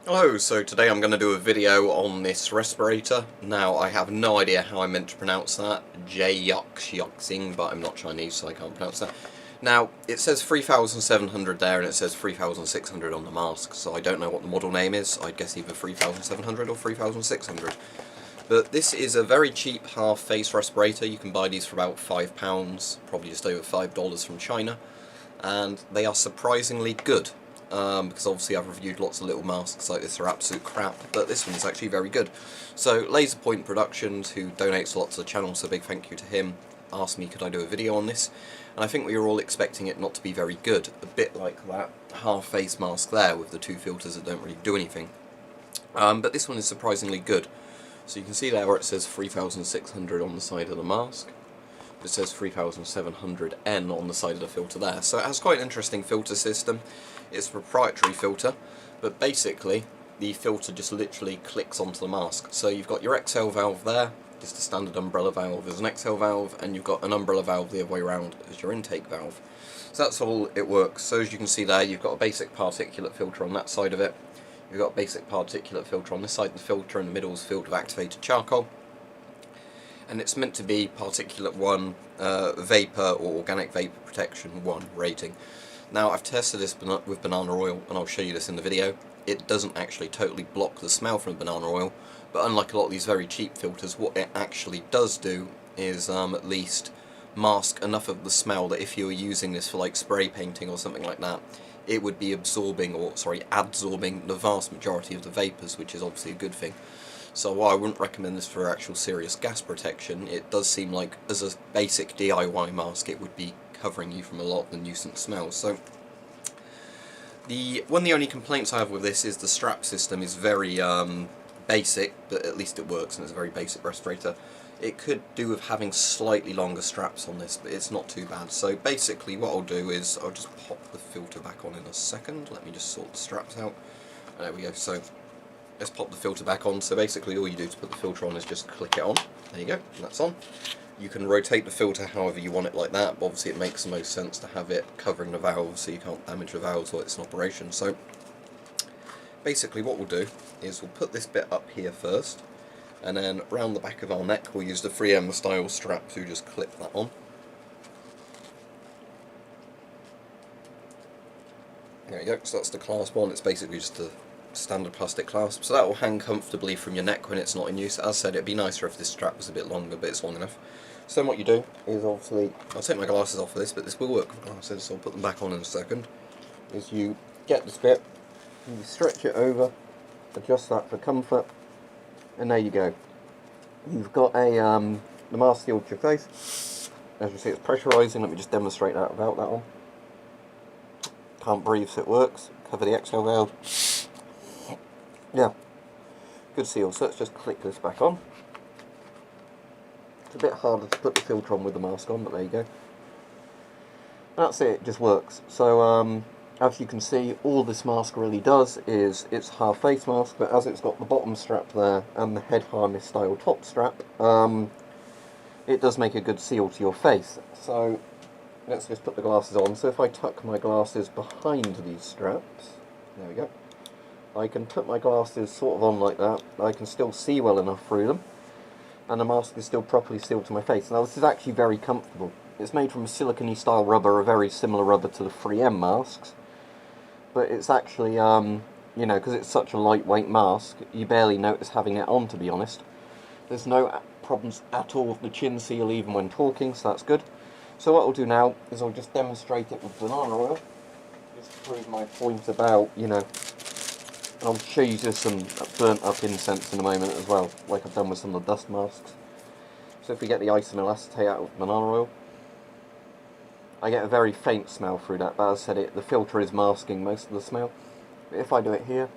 Hello, so today I'm going to do a video on this respirator. Now, I have no idea how I'm meant to pronounce that, Jxyuexing, but I'm not Chinese, so I can't pronounce that. Now, it says 3,700 there, and it says 3,600 on the mask, so I don't know what the model name is. I'd guess either 3,700 or 3,600. But this is a very cheap half-face respirator. You can buy these for about £5, probably just over $5 from China, and they are surprisingly good. Because obviously I've reviewed lots of little masks like this are absolute crap, but this one is actually very good. So Laserpoint Productions, who donates lots to the channel, so big thank you to him, asked me could I do a video on this, and I think we were all expecting it not to be very good, a bit like that half-face mask there with the two filters that don't really do anything. But this one is surprisingly good. So you can see there where it says 3,600 on the side of the mask. It says 3700N on the side of the filter there. So it has quite an interesting filter system. It's a proprietary filter, but basically the filter just literally clicks onto the mask. So you've got your exhale valve there, just a standard umbrella valve as an exhale valve, and you've got an umbrella valve the other way around as your intake valve. So that's all it works. So as you can see there, you've got a basic particulate filter on that side of it. You've got a basic particulate filter on this side of the filter, and the middle is filled with activated charcoal. And it's meant to be particulate 1, vapor or organic vapor protection 1 rating. Now I've tested this with banana oil, and I'll show you this in the video. It doesn't actually totally block the smell from banana oil, but unlike a lot of these very cheap filters, what it actually does do is at least mask enough of the smell that if you were using this for like spray painting or something like that, it would be absorbing the vast majority of the vapours, which is obviously a good thing. So while I wouldn't recommend this for actual serious gas protection, it does seem like as a basic DIY mask it would be covering you from a lot of the nuisance smells. So one of the only complaints I have with this is the strap system is very basic, but at least it works and it's a very basic respirator. It could do with having slightly longer straps on this, but it's not too bad. So basically what I'll do is I'll just pop the filter back on in a second. Let me just sort the straps out. There we go. So let's pop the filter back on. So basically all you do to put the filter on is just click it on. There you go, and that's on. You can rotate the filter however you want it like that, but obviously it makes the most sense to have it covering the valve so you can't damage the valves while it's in operation. So basically what we'll do is we'll put this bit up here first, and then round the back of our neck we'll use the 3M style strap to just clip that on. There you go, so that's the clasp on. It's basically just a standard plastic clasp, so that will hang comfortably from your neck when it's not in use. As I said, it'd be nicer if this strap was a bit longer, but it's long enough. So then what you do is obviously, I'll take my glasses off for this, but this will work with glasses, so I'll put them back on in a second, is you get this bit, and you stretch it over, adjust that for comfort, and there you go. You've got the mask sealed to your face. As you see, it's pressurising. Let me just demonstrate that without that on. Can't breathe, so it works. Cover the exhale valve. Yeah, good seal. So let's just click this back on. It's a bit harder to put the filter on with the mask on, but there you go. That's it, it just works. So as you can see, all this mask really does is it's a half face mask, but as it's got the bottom strap there and the head harness style top strap, it does make a good seal to your face. So let's just put the glasses on. So if I tuck my glasses behind these straps, there we go, I can put my glasses sort of on like that. I can still see well enough through them, and the mask is still properly sealed to my face. Now this is actually very comfortable. It's made from a silicone style rubber, a very similar rubber to the 3M masks, but it's actually, you know, because it's such a lightweight mask, you barely notice having it on, to be honest. There's no problems at all with the chin seal even when talking, so that's good. So what I'll do now is I'll just demonstrate it with banana oil, just to prove my point about, you know, and I'll show you just some burnt up incense in a moment as well, like I've done with some of the dust masks. So if we get the isomyl acetate out of banana oil, I get a very faint smell through that, but as I said, the filter is masking most of the smell. But if I do it here,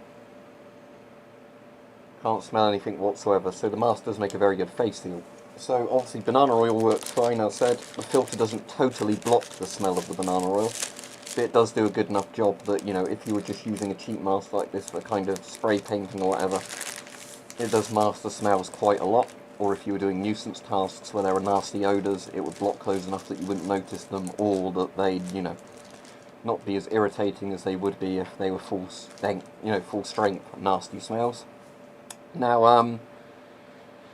can't smell anything whatsoever, so the mask does make a very good face seal. So obviously banana oil works fine, as I said. The filter doesn't totally block the smell of the banana oil, but it does do a good enough job that, you know, if you were just using a cheap mask like this for kind of spray painting or whatever, it does mask the smells quite a lot. Or if you were doing nuisance tasks where there are nasty odours, it would block those enough that you wouldn't notice them, or that they'd, you know, not be as irritating as they would be if they were full strength, nasty smells. Now,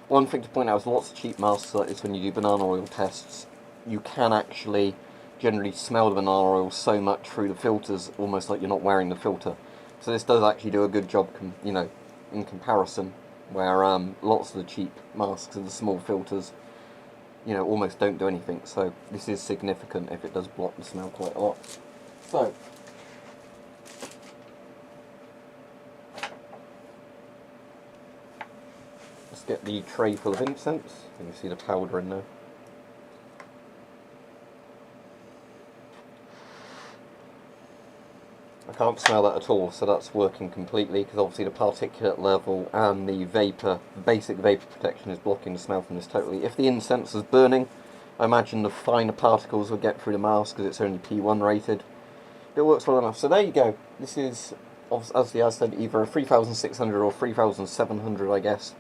one thing to point out is lots of cheap masks like this, when you do banana oil tests, you can actually generally smell the banana oil so much through the filters, almost like you're not wearing the filter. So this does actually do a good job, in comparison, where lots of the cheap masks and the small filters, almost don't do anything. So this is significant if it does block the smell quite a lot. So, let's get the tray full of incense. You can see the powder in there. I can't smell that at all, so that's working completely, because obviously the particulate level and the basic vapor protection is blocking the smell from this totally. If the incense was burning, I imagine the finer particles would get through the mask, because it's only P1 rated. It works well enough. So there you go. This is, as I said, either a 3,600 or 3,700, I guess,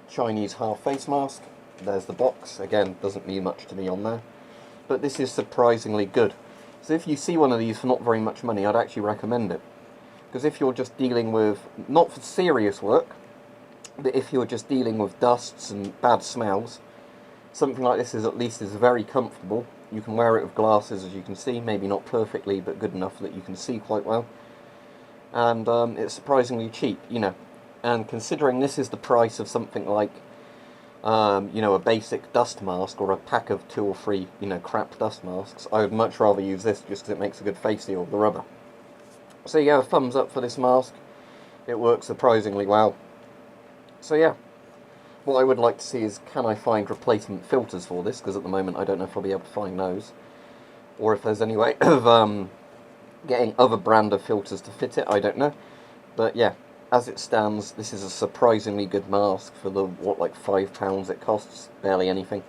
Chinese half face mask. There's the box. Again, doesn't mean much to me on there. But this is surprisingly good. So if you see one of these for not very much money, I'd actually recommend it. Because if you're just dealing with, not for serious work, but if you're just dealing with dusts and bad smells, something like this is very comfortable. You can wear it with glasses, as you can see, maybe not perfectly, but good enough that you can see quite well. And it's surprisingly cheap, And considering this is the price of something like, a basic dust mask, or a pack of 2 or 3, crap dust masks, I would much rather use this just because it makes a good face seal of the rubber. So yeah, thumbs up for this mask. It works surprisingly well. So yeah, what I would like to see is, can I find replacement filters for this, because at the moment I don't know if I'll be able to find those, or if there's any way of getting other brand of filters to fit it, I don't know. But yeah, as it stands, this is a surprisingly good mask for the, like £5 it costs, barely anything.